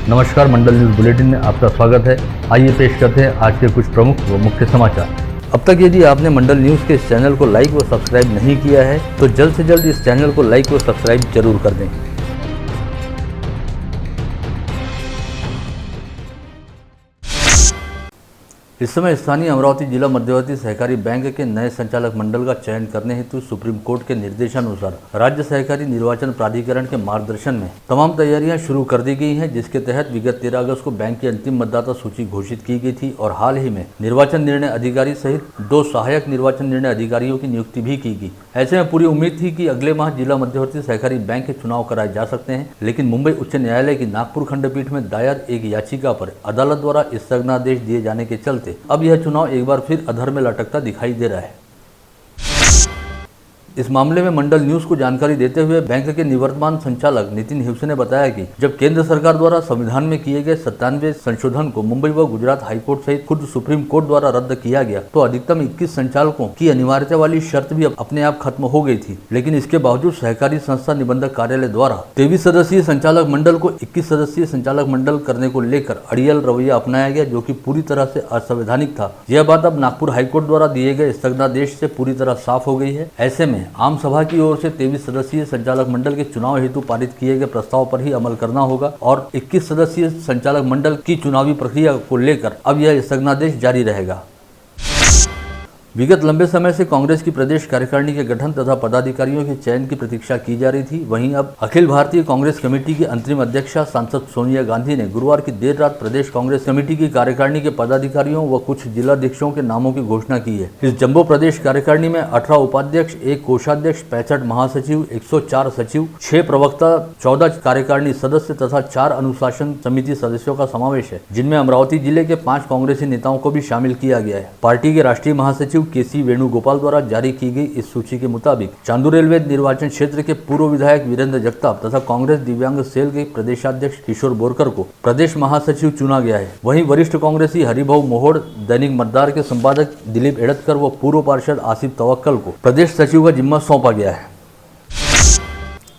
नमस्कार, मंडल news bulletin में आपका स्वागत है। आइए पेश करते हैं आज के कुछ प्रमुख व मुख्य समाचार। अब तक यदि आपने मंडल न्यूज के इस चैनल को लाइक व सब्सक्राइब नहीं किया है तो जल्द से जल्द इस चैनल को लाइक व सब्सक्राइब जरूर कर दें। इस समय स्थानीय अमरावती जिला मध्यवर्ती सहकारी बैंक के नए संचालक मंडल का चयन करने हेतु सुप्रीम कोर्ट के निर्देशानुसार राज्य सहकारी निर्वाचन प्राधिकरण के मार्गदर्शन में तमाम तैयारियां शुरू कर दी गई हैं, जिसके तहत विगत 13 अगस्त को बैंक की अंतिम मतदाता सूची घोषित की गई थी और हाल ही में निर्वाचन निर्णय अधिकारी सहित 2 सहायक निर्वाचन निर्णय अधिकारियों की नियुक्ति भी की गई। ऐसे में पूरी उम्मीद थी कि अगले माह जिला मध्यवर्ती सहकारी बैंक के चुनाव कराए जा सकते हैं, लेकिन मुंबई उच्च न्यायालय की नागपुर खंडपीठ में दायर एक याचिका पर अदालत द्वारा स्थगनादेश दिए जाने के चलते अब यह चुनाव एक बार फिर अधर में लटकता दिखाई दे रहा है। इस मामले में मंडल न्यूज को जानकारी देते हुए बैंक के निवर्तमान संचालक नितिन हिवसे ने बताया कि जब केंद्र सरकार द्वारा संविधान में किए गए 97 संशोधन को मुंबई व गुजरात हाईकोर्ट सहित खुद सुप्रीम कोर्ट द्वारा रद्द किया गया तो अधिकतम 21 संचालकों की अनिवार्यता वाली शर्त भी अपने आप खत्म हो गई थी, लेकिन इसके बावजूद सहकारी संस्था निबंधक कार्यालय द्वारा 23 सदस्यीय संचालक मंडल को 21 सदस्यीय संचालक मंडल करने को लेकर अड़ियल रवैया अपनाया गया, जो कि पूरी तरह से असंवैधानिक था। यह बात अब नागपुर हाईकोर्ट द्वारा दिए गए स्थगनादेश से पूरी तरह साफ हो गई है। ऐसे में आम सभा की ओर से 23 सदस्यीय संचालक मंडल के चुनाव हेतु पारित किए गए प्रस्ताव पर ही अमल करना होगा और 21 सदस्यीय संचालक मंडल की चुनावी प्रक्रिया को लेकर अब यह स्थगनादेश जारी रहेगा। विगत लंबे समय से कांग्रेस की प्रदेश कार्यकारिणी के गठन तथा पदाधिकारियों के चयन की प्रतीक्षा की जा रही थी। वहीं अब अखिल भारतीय कांग्रेस कमेटी की अंतरिम अध्यक्षा सांसद सोनिया गांधी ने गुरुवार की देर रात प्रदेश कांग्रेस कमेटी की कार्यकारिणी के पदाधिकारियों व कुछ जिलाध्यक्षों के नामों की घोषणा की है। इस जम्बो प्रदेश कार्यकारिणी में 18 उपाध्यक्ष, 1 कोषाध्यक्ष, 65 महासचिव, 104 सचिव, 6 प्रवक्ता, 14 कार्यकारिणी सदस्य तथा 4 अनुशासन समिति सदस्यों का समावेश है, जिनमें अमरावती जिले के 5 कांग्रेसी नेताओं को भी शामिल किया गया है। पार्टी के राष्ट्रीय महासचिव केसी वेणुगोपाल द्वारा जारी की गई इस सूची के मुताबिक चांदू रेलवे निर्वाचन क्षेत्र के पूर्व विधायक वीरेंद्र जगताप तथा कांग्रेस दिव्यांग सेल के प्रदेशाध्यक्ष किशोर बोरकर को प्रदेश महासचिव चुना गया है। वहीं वरिष्ठ कांग्रेसी हरिभाऊ मोहोड़, दैनिक मतदार के संपादक दिलीप एड़तकर व पूर्व पार्षद आसिफ तवक्कल को प्रदेश सचिव का जिम्मा सौंपा गया है।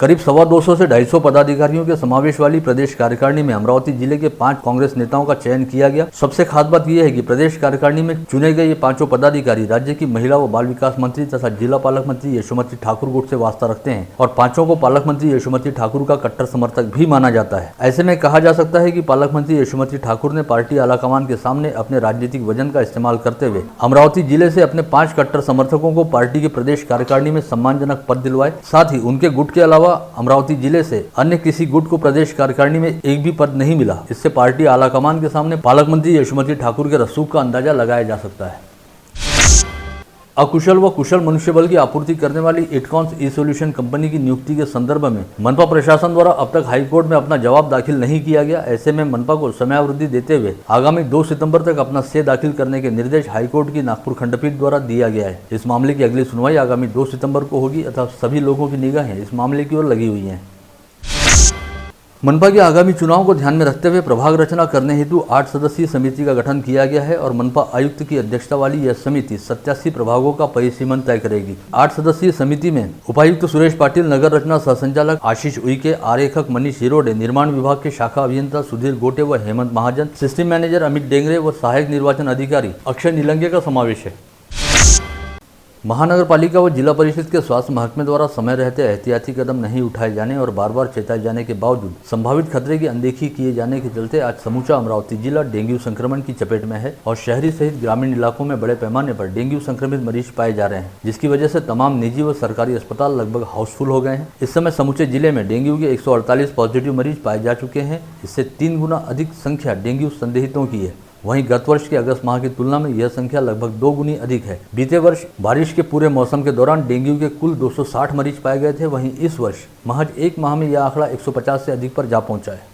करीब 250 से 250 पदाधिकारियों के समावेश वाली प्रदेश कार्यकारिणी में अमरावती जिले के 5 कांग्रेस नेताओं का चयन किया गया। सबसे खास बात यह है कि प्रदेश कार्यकारिणी में चुने गए ये 5 पदाधिकारी राज्य की महिला व बाल विकास मंत्री तथा जिला पालक मंत्री यशोमती ठाकुर गुट से वास्ता रखते हैं और 5 को पालक मंत्री यशोमती ठाकुर का कट्टर समर्थक भी माना जाता है। ऐसे में कहा जा सकता है कि पालक मंत्री यशोमती ठाकुर ने पार्टी आलाकमान के सामने अपने राजनीतिक वजन का इस्तेमाल करते हुए अमरावती जिले से अपने 5 कट्टर समर्थकों को पार्टी की प्रदेश कार्यकारिणी में सम्मानजनक पद दिलवाए। साथ ही उनके गुट के अलावा अमरावती जिले से अन्य किसी गुट को प्रदेश कार्यकारिणी में एक भी पद नहीं मिला। इससे पार्टी आलाकमान के सामने पालक मंत्री यशोमती ठाकुर के रसूख का अंदाजा लगाया जा सकता है। अकुशल व कुशल मनुष्यबल की आपूर्ति करने वाली इटकॉन्स ई सॉल्यूशन कंपनी की नियुक्ति के संदर्भ में मनपा प्रशासन द्वारा अब तक हाईकोर्ट में अपना जवाब दाखिल नहीं किया गया। ऐसे में मनपा को समयावधि देते हुए आगामी 2 सितंबर तक अपना स्टे दाखिल करने के निर्देश हाईकोर्ट की नागपुर खंडपीठ द्वारा दिया गया है। इस मामले की अगली सुनवाई आगामी 2 सितंबर को होगी अतः सभी लोगों की निगाहें इस मामले की ओर लगी हुई है। मनपा के आगामी चुनाव को ध्यान में रखते हुए प्रभाग रचना करने हेतु 8 सदस्यीय समिति का गठन किया गया है और मनपा आयुक्त की अध्यक्षता वाली यह समिति 87 प्रभागों का परिसीमन तय करेगी। 8 सदस्यीय समिति में उपायुक्त सुरेश पाटिल, नगर रचना सह संचालक आशीष उइके, आरेखक मनीष हिरोडे, निर्माण विभाग के शाखा अभियंता सुधीर गोटे व हेमंत महाजन, सिस्टम मैनेजर अमित डेंगरे व सहायक निर्वाचन अधिकारी अक्षय नीलंगे का समावेश है। महानगर पालिका व जिला परिषद के स्वास्थ्य महकमे द्वारा समय रहते एहतियाती कदम नहीं उठाए जाने और बार बार चेताए जाने के बावजूद संभावित खतरे की अनदेखी किए जाने के चलते आज समूचा अमरावती जिला डेंगू संक्रमण की चपेट में है और शहरी सहित ग्रामीण इलाकों में बड़े पैमाने पर डेंगू संक्रमित मरीज पाए जा रहे हैं, जिसकी वजह से तमाम निजी व सरकारी अस्पताल लगभग हाउसफुल हो गए हैं। इस समय समूचे जिले में डेंगू के 148 पॉजिटिव मरीज पाए जा चुके हैं। इससे 3 गुना अधिक संख्या डेंगू संदिग्धों की है। वहीं गत वर्ष के अगस्त माह की तुलना में यह संख्या लगभग 2 गुनी अधिक है। बीते वर्ष बारिश के पूरे मौसम के दौरान डेंगू के कुल 260 मरीज पाए गए थे। वहीं इस वर्ष महज 1 माह में यह आंकड़ा 150 से अधिक पर जा पहुंचा है।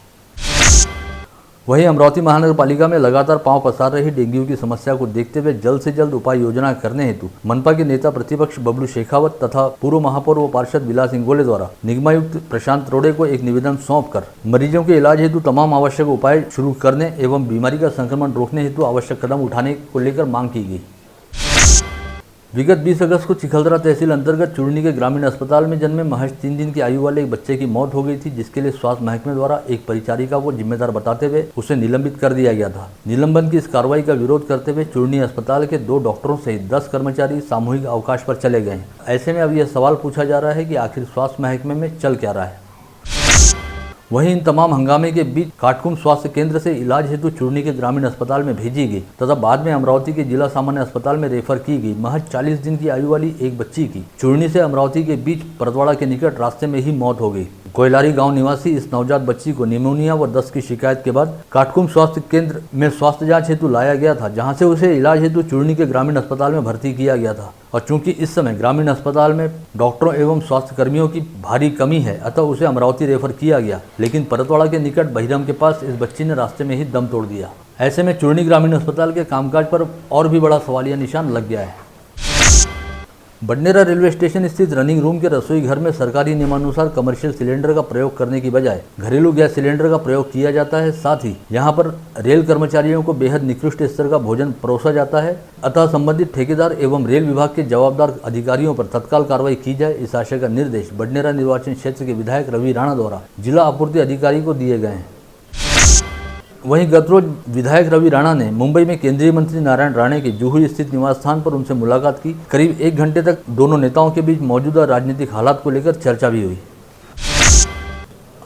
वहीं अमरावती महानगर पालिका में लगातार पांव पसार रही डेंगू की समस्या को देखते हुए जल्द से जल्द उपाय योजना करने हेतु मनपा के नेता प्रतिपक्ष बबलू शेखावत तथा पूर्व महापौर व पार्षद विलास इंगोले द्वारा निगमायुक्त प्रशांत रोडे को एक निवेदन सौंपकर मरीजों के इलाज हेतु तमाम आवश्यक उपाय शुरू करने एवं बीमारी का संक्रमण रोकने हेतु आवश्यक कदम उठाने को लेकर मांग की गई। विगत 20 अगस्त को चिखलदरा तहसील अंतर्गत चूरनी के ग्रामीण अस्पताल में जन्मे महज 3 दिन की आयु वाले एक बच्चे की मौत हो गई थी, जिसके लिए स्वास्थ्य महकमे द्वारा एक परिचारिका को जिम्मेदार बताते हुए उसे निलंबित कर दिया गया था। निलंबन की इस कार्रवाई का विरोध करते हुए चूरनी अस्पताल के 2 डॉक्टरों सहित 10 कर्मचारी सामूहिक अवकाश पर चले गए। ऐसे में अब यह सवाल पूछा जा रहा है कि आखिर स्वास्थ्य महकमे में चल क्या रहा है। वहीं इन तमाम हंगामे के बीच काटकुम स्वास्थ्य केंद्र से इलाज हेतु चूरनी के ग्रामीण अस्पताल में भेजी गई तथा बाद में अमरावती के जिला सामान्य अस्पताल में रेफर की गई महज 40 दिन की आयु वाली एक बच्ची की चूरनी से अमरावती के बीच परतवाड़ा के निकट रास्ते में ही मौत हो गई। कोयलारी गांव निवासी इस नवजात बच्ची को निमोनिया व दस्त की शिकायत के बाद काटकुम स्वास्थ्य केंद्र में स्वास्थ्य जांच हेतु लाया गया था, जहां से उसे इलाज हेतु चूरनी के ग्रामीण अस्पताल में भर्ती किया गया था। और चूंकि इस समय ग्रामीण अस्पताल में डॉक्टरों एवं स्वास्थ्य कर्मियों की भारी कमी है, अतः उसे अमरावती रेफर किया गया, लेकिन परतवाड़ा के निकट बहिरम के पास इस बच्ची ने रास्ते में ही दम तोड़ दिया। ऐसे में चूरनी ग्रामीण अस्पताल के कामकाज पर और भी बड़ा सवालिया निशान लग गया है। बडनेरा रेलवे स्टेशन स्थित रनिंग रूम के रसोई घर में सरकारी नियमानुसार कमर्शियल सिलेंडर का प्रयोग करने की बजाय घरेलू गैस सिलेंडर का प्रयोग किया जाता है। साथ ही यहां पर रेल कर्मचारियों को बेहद निकृष्ट स्तर का भोजन परोसा जाता है, अतः संबंधित ठेकेदार एवं रेल विभाग के जवाबदार अधिकारियों पर तत्काल कार्रवाई की जाए, इस आशय का निर्देश बडनेरा निर्वाचन क्षेत्र के विधायक रवि राणा द्वारा जिला आपूर्ति अधिकारी को दिए गए हैं। वहीं गत रोज विधायक रवि राणा ने मुंबई में केंद्रीय मंत्री नारायण राणे के जुहू स्थित निवास स्थान पर उनसे मुलाकात की। करीब 1 घंटे तक दोनों नेताओं के बीच मौजूदा राजनीतिक हालात को लेकर चर्चा भी हुई।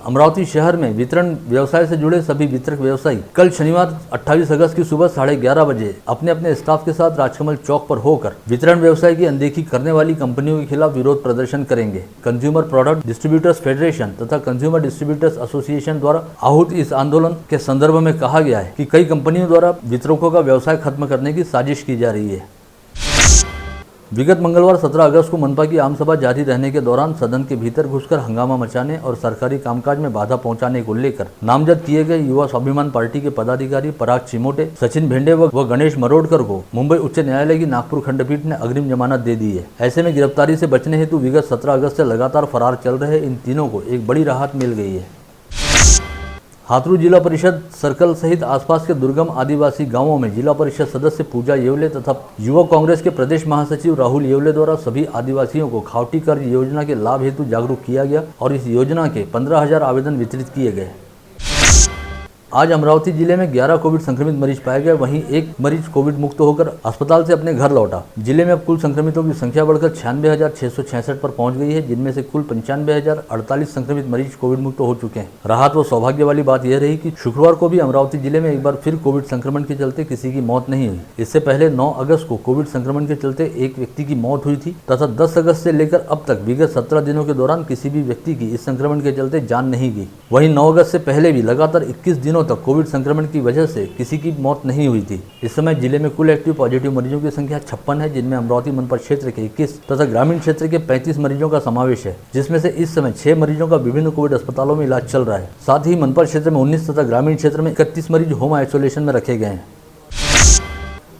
अमरावती शहर में वितरण व्यवसाय से जुड़े सभी वितरक व्यवसायी कल शनिवार 28 अगस्त की सुबह 11:30 बजे अपने अपने स्टाफ के साथ राजकमल चौक पर होकर वितरण व्यवसाय की अनदेखी करने वाली कंपनियों के खिलाफ विरोध प्रदर्शन करेंगे। कंज्यूमर प्रोडक्ट डिस्ट्रीब्यूटर्स फेडरेशन तथा कंज्यूमर डिस्ट्रीब्यूटर्स एसोसिएशन द्वारा आहूत इस आंदोलन के संदर्भ में कहा गया है कि कई कंपनियों द्वारा वितरकों का व्यवसाय खत्म करने की साजिश की जा रही है। विगत मंगलवार 17 अगस्त को मनपा की आमसभा जारी रहने के दौरान सदन के भीतर घुसकर हंगामा मचाने और सरकारी कामकाज में बाधा पहुंचाने को लेकर नामजद किए गए युवा स्वाभिमान पार्टी के पदाधिकारी पराग चिमोटे, सचिन भेंडे व गणेश मरोड़कर को मुंबई उच्च न्यायालय की नागपुर खंडपीठ ने अग्रिम जमानत दे दी है। ऐसे में गिरफ्तारी से बचने हेतु विगत 17 अगस्त से लगातार फरार चल रहे इन तीनों को एक बड़ी राहत मिल गई है। हाथरू जिला परिषद सर्कल सहित आसपास के दुर्गम आदिवासी गांवों में जिला परिषद सदस्य पूजा येवले तथा युवा कांग्रेस के प्रदेश महासचिव राहुल येवले द्वारा सभी आदिवासियों को खावटी कर्ज योजना के लाभ हेतु जागरूक किया गया और इस योजना के 15,000 आवेदन वितरित किए गए। आज अमरावती जिले में 11 कोविड संक्रमित मरीज पाए गए, वहीं एक मरीज कोविड मुक्त होकर अस्पताल से अपने घर लौटा। जिले में अब कुल संक्रमितों की संख्या बढ़कर 96,666 पर पहुंच गई है, जिनमें से कुल 95,048 संक्रमित मरीज कोविड मुक्त हो चुके हैं। राहत व सौभाग्य वाली बात यह रही कि शुक्रवार को भी अमरावती जिले में एक बार फिर कोविड संक्रमण के चलते किसी की मौत नहीं हुई। इससे पहले 9 अगस्त को कोविड संक्रमण के चलते एक व्यक्ति की मौत हुई थी तथा 10 अगस्त से लेकर अब तक विगत 17 दिनों के दौरान किसी भी व्यक्ति की इस संक्रमण के चलते जान नहीं गई। वहीं 9 अगस्त से पहले भी लगातार 21 दिनों तक कोविड संक्रमण की वजह से किसी की मौत नहीं हुई थी। इस समय जिले में कुल एक्टिव पॉजिटिव मरीजों की संख्या 56 है, जिनमें अमरावती मनपा क्षेत्र के 21 तथा ग्रामीण क्षेत्र के 35 मरीजों का समावेश है, जिसमें से इस समय 6 मरीजों का विभिन्न कोविड अस्पतालों में इलाज चल रहा है। साथ ही मनपा क्षेत्र में 19 तथा ग्रामीण क्षेत्र में 31 मरीज होम आइसोलेशन में रखे गए हैं।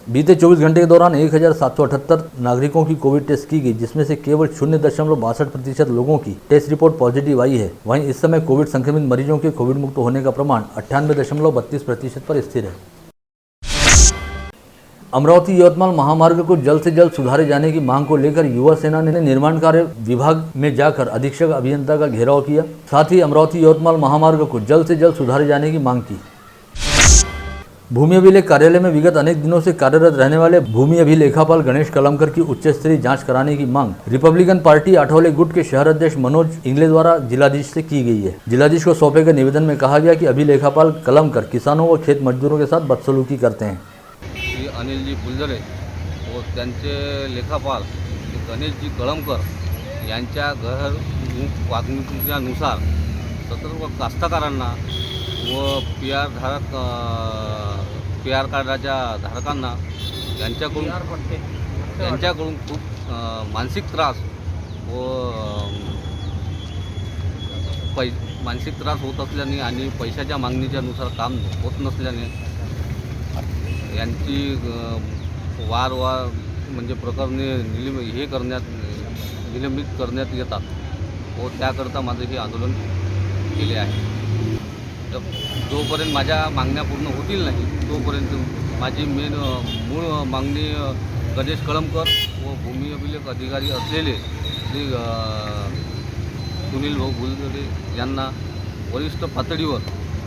बीते 24 घंटे के दौरान 1,778 नागरिकों की कोविड टेस्ट की गई, जिसमें से केवल 0.62% लोगों की टेस्ट रिपोर्ट पॉजिटिव आई है। वहीं इस समय कोविड संक्रमित मरीजों के कोविड मुक्त होने का प्रमाण 98.32% पर स्थिर है। अमरावती यवतमाल महामार्ग को जल्द से जल्द सुधारे जाने की मांग को लेकर युवा सेना ने निर्माण कार्य विभाग में जाकर अधीक्षक अभियंता का घेराव किया। साथ ही अमरावती यवतमाल महामार्ग को जल्द से जल्द सुधारे जाने की मांग की। भूमि अभिलेख कार्यालय में विगत अनेक दिनों से कार्यरत रहने वाले भूमि अभिलेखापाल गणेश कलमकर की उच्च स्तरीय जांच कराने की मांग रिपब्लिकन पार्टी आठवले गुट के शहर अध्यक्ष मनोज इंगले द्वारा जिलाधीश से की गई है। जिलाधीश को सौंपे गए निवेदन में कहा गया कि अभिलेखापाल कलमकर किसानों व खेत मजदूरों के साथ बदसलूकी करते हैं। अनिल जी फुलझरे व त्यांचे लेखापाल गणेशजी कळमकर यांच्या घर वागणुकीनुसार सर्व कास्तकारांना व पीआर कार्डाच्या धारकांना यांच्याकडून खूप मानसिक त्रास व मानसिक त्रास होत असल्याने आणि पैशाच्या मागणीच्यानुसार काम होत नसल्याने यांची वारंवार म्हणजे प्रकरणे निलंबित करण्यात येतात व त्याकरता माझे हे आंदोलन केले आहे। जोपर्यंत माझ्या मागण्या पूर्ण होतील नाही तोपर्यंत माझी मूळ मागणी गणेश कळमकर व भूमी अभिलेख अधिकारी असलेले श्री सुनील भाऊ गुलगडे यांना वरिष्ठ पातळीवर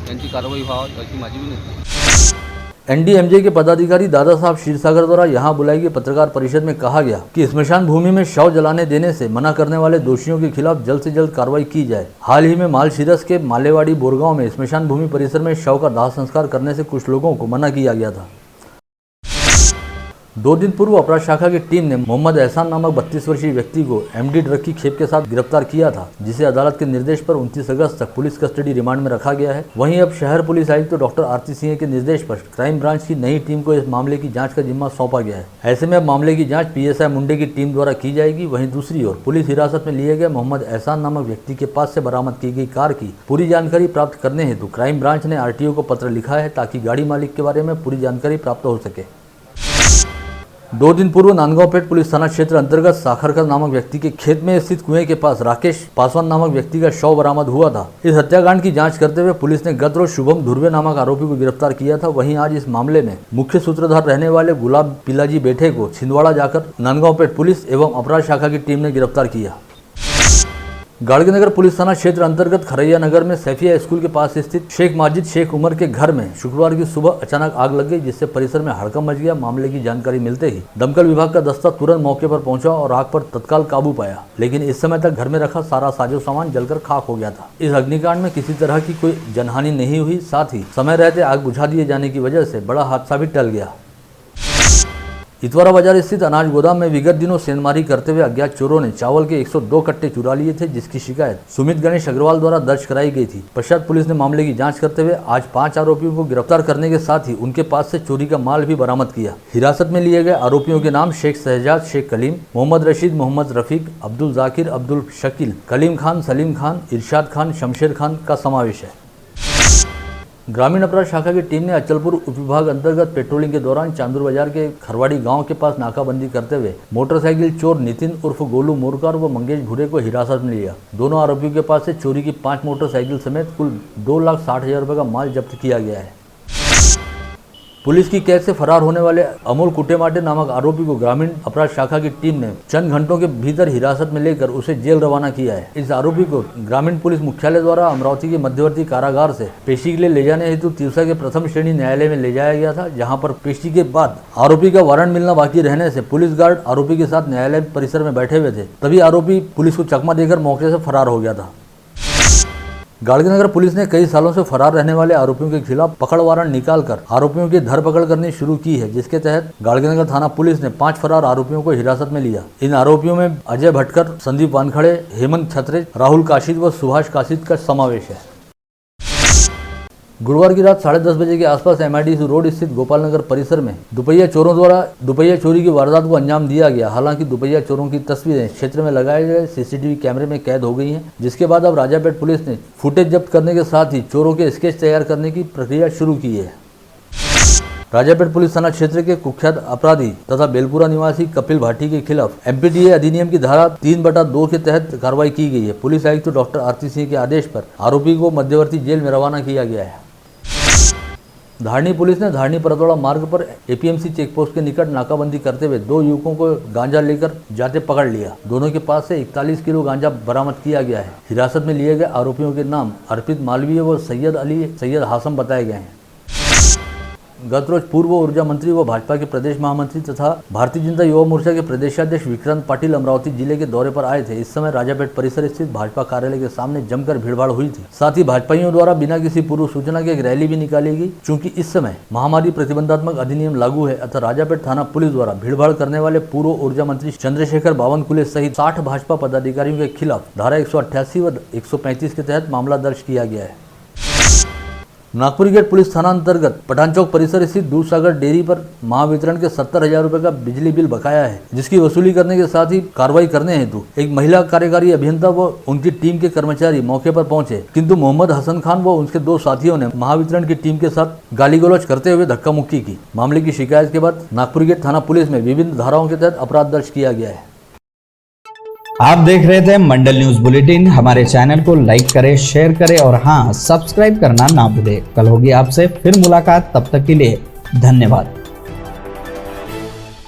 यांची कारवाई व्हावी अशी माझी विनंती आहे। एनडीएमजे के पदाधिकारी दादा साहब क्षीरसागर द्वारा यहाँ बुलाई गई पत्रकार परिषद में कहा गया कि स्मशान भूमि में शव जलाने देने से मना करने वाले दोषियों के खिलाफ जल्द से जल्द कार्रवाई की जाए। हाल ही में मालशीरस के मालेवाड़ी बोरगांव में स्मशान भूमि परिसर में शव का दाह संस्कार करने से कुछ लोगों को मना किया गया था। 2 दिन पूर्व अपराध शाखा की टीम ने मोहम्मद एहसान नामक 32 वर्षीय व्यक्ति को एमडी ड्रग की खेप के साथ गिरफ्तार किया था, जिसे अदालत के निर्देश पर 29 अगस्त तक पुलिस कस्टडी रिमांड में रखा गया है। वहीं अब शहर पुलिस आयुक्त तो डॉक्टर आरती सिंह के निर्देश पर क्राइम ब्रांच की नई टीम को इस मामले की जांच का जिम्मा सौंपा गया है। ऐसे में अब मामले की जांच पीएसआई मुंडे की टीम द्वारा की जाएगी। वहीं दूसरी ओर पुलिस हिरासत में लिए गए मोहम्मद एहसान नामक व्यक्ति के पास से बरामद की गई कार की पूरी जानकारी प्राप्त करने हेतु क्राइम ब्रांच ने आरटीओ को पत्र लिखा है, ताकि गाड़ी मालिक के बारे में पूरी जानकारी प्राप्त हो सके। 2 दिन पूर्व नांदगांवपेट पुलिस थाना क्षेत्र अंतर्गत साखरकर नामक व्यक्ति के खेत में स्थित कुएं के पास राकेश पासवान नामक व्यक्ति का शव बरामद हुआ था। इस हत्याकांड की जांच करते हुए पुलिस ने गत रोज शुभम धुर्वे नामक आरोपी को गिरफ्तार किया था। वहीं आज इस मामले में मुख्य सूत्रधार रहने वाले गुलाब पिलाजी बेठे को छिंदवाड़ा जाकर नांदगांवपेट पुलिस एवं अपराध शाखा की टीम ने गिरफ्तार किया। गाड़गीनगर पुलिस थाना क्षेत्र अंतर्गत खरैया नगर में सैफिया स्कूल के पास स्थित शेख माजिद शेख उमर के घर में शुक्रवार की सुबह अचानक आग लग गई, जिससे परिसर में हड़कंप मच गया। मामले की जानकारी मिलते ही दमकल विभाग का दस्ता तुरंत मौके पर पहुंचा और आग पर तत्काल काबू पाया, लेकिन इस समय तक घर में रखा सारा साजो सामान जलकर खाक हो गया था। इस अग्निकांड में किसी तरह की कोई जनहानि नहीं हुई, साथ ही समय रहते आग बुझा दिए जाने की वजह से बड़ा हादसा भी टल गया। इतवारा बाजार स्थित अनाज गोदाम में विगत दिनों सेंधमारी करते हुए अज्ञात चोरों ने चावल के 102 कट्टे चुरा लिए थे, जिसकी शिकायत सुमित गणेश अग्रवाल द्वारा दर्ज कराई गई थी। पश्चात पुलिस ने मामले की जांच करते हुए आज 5 आरोपियों को गिरफ्तार करने के साथ ही उनके पास से चोरी का माल भी बरामद किया। हिरासत में लिए गए आरोपियों के नाम शेख शहजाद, शेख कलीम, मोहम्मद रशीद, मोहम्मद रफीक, अब्दुल जाकिर, अब्दुल शकील, कलीम खान, सलीम खान, इरशाद खान, शमशेर खान का समावेश है। ग्रामीण अपराध शाखा की टीम ने अचलपुर उपविभाग अंतर्गत पेट्रोलिंग के दौरान चांदूर बाजार के खरवाड़ी गांव के पास नाकाबंदी करते हुए मोटरसाइकिल चोर नितिन उर्फ गोलू मोरकर व मंगेश भूरे को हिरासत में लिया। दोनों आरोपियों के पास से चोरी की 5 मोटरसाइकिल समेत कुल 2,60,000 रुपये का माल जब्त किया गया है। पुलिस की कैद से फरार होने वाले अमोल कुटेमाटे नामक आरोपी को ग्रामीण अपराध शाखा की टीम ने चंद घंटों के भीतर हिरासत में लेकर उसे जेल रवाना किया है। इस आरोपी को ग्रामीण पुलिस मुख्यालय द्वारा अमरावती के मध्यवर्ती कारागार से पेशी के लिए ले जाने हेतु तिरसा के प्रथम श्रेणी न्यायालय में ले जाया गया था, जहां पर पेशी के बाद आरोपी का वारंट मिलना बाकी रहने से पुलिस गार्ड आरोपी के साथ न्यायालय परिसर में बैठे हुए थे। तभी आरोपी पुलिस को चकमा देकर मौके से फरार हो गया था। गाड़गीनगर पुलिस ने कई सालों से फरार रहने वाले आरोपियों के खिलाफ पकड़ वारंट निकालकर आरोपियों की धरपकड़ करनी शुरू की है, जिसके तहत गाड़गीनगर थाना पुलिस ने 5 फरार आरोपियों को हिरासत में लिया। इन आरोपियों में अजय भटकर, संदीप वानखड़े, हेमंत छत्रेज, राहुल काशिद व सुभाष काशिद का समावेश है। गुरुवार की रात 10:30 बजे के आसपास MIDC रोड स्थित गोपाल नगर परिसर में दुपहिया चोरों द्वारा दुपहिया चोरी की वारदात को अंजाम दिया गया। हालांकि दुपहिया चोरों की तस्वीरें क्षेत्र में लगाए गए CCTV कैमरे में कैद हो गई हैं, जिसके बाद अब राजापेट पुलिस ने फुटेज जब्त करने के साथ ही चोरों के स्केच तैयार करने की प्रक्रिया शुरू की है। राजापेट पुलिस थाना क्षेत्र के कुख्यात अपराधी तथा बेलपुरा निवासी कपिल भाटी के खिलाफ MPDA अधिनियम की धारा 3/2 के तहत कार्रवाई की गई है। पुलिस आयुक्त डॉक्टर आरती सिंह के आदेश पर आरोपी को मध्यवर्ती जेल में रवाना किया गया है। धारनी पुलिस ने धारनी परतवाड़ा मार्ग पर APMC चेकपोस्ट के निकट नाकाबंदी करते हुए 2 युवकों को गांजा लेकर जाते पकड़ लिया। दोनों के पास से 41 किलो गांजा बरामद किया गया है। हिरासत में लिए गए आरोपियों के नाम अर्पित मालवीय व सैयद अली, सैयद हासम बताए गए हैं। गत रोज पूर्व ऊर्जा मंत्री व भाजपा के प्रदेश महामंत्री तथा भारतीय जनता युवा मोर्चा के प्रदेशाध्यक्ष विक्रांत पाटिल अमरावती जिले के दौरे पर आए थे। इस समय राजापेट परिसर स्थित भाजपा कार्यालय के सामने जमकर भीड़भाड़ हुई थी। साथ ही भाजपाइयों द्वारा बिना किसी पूर्व सूचना के एक रैली भी निकाली गई। चूंकि इस समय महामारी प्रतिबंधात्मक अधिनियम लागू है, अतः राजापेट थाना पुलिस द्वारा भीड़भाड़ करने वाले पूर्व ऊर्जा मंत्री चंद्रशेखर बावनकुले सहित 60 भाजपा पदाधिकारियों के खिलाफ धारा 188 व 135 के तहत मामला दर्ज किया गया है। नागपुर गेट पुलिस थाना अंतर्गत पठान चौक परिसर स्थित दूधसागर डेयरी पर महावितरण के 70,000 रुपए का बिजली बिल बकाया है, जिसकी वसूली करने के साथ ही कार्रवाई करने हेतु एक महिला कार्यकारी अभियंता व उनकी टीम के कर्मचारी मौके पर पहुंचे, किंतु मोहम्मद हसन खान व उनके 2 साथियों ने महावितरण की टीम के साथ गाली गलौज करते हुए धक्का मुक्की की। मामले की शिकायत के बाद नागपुर गेट थाना पुलिस में विभिन्न धाराओं के तहत अपराध दर्ज किया गया है। आप देख रहे थे मंडल न्यूज बुलेटिन। हमारे चैनल को लाइक करें, शेयर करें और हाँ, सब्सक्राइब करना ना भूलें। कल होगी आपसे फिर मुलाकात, तब तक के लिए धन्यवाद।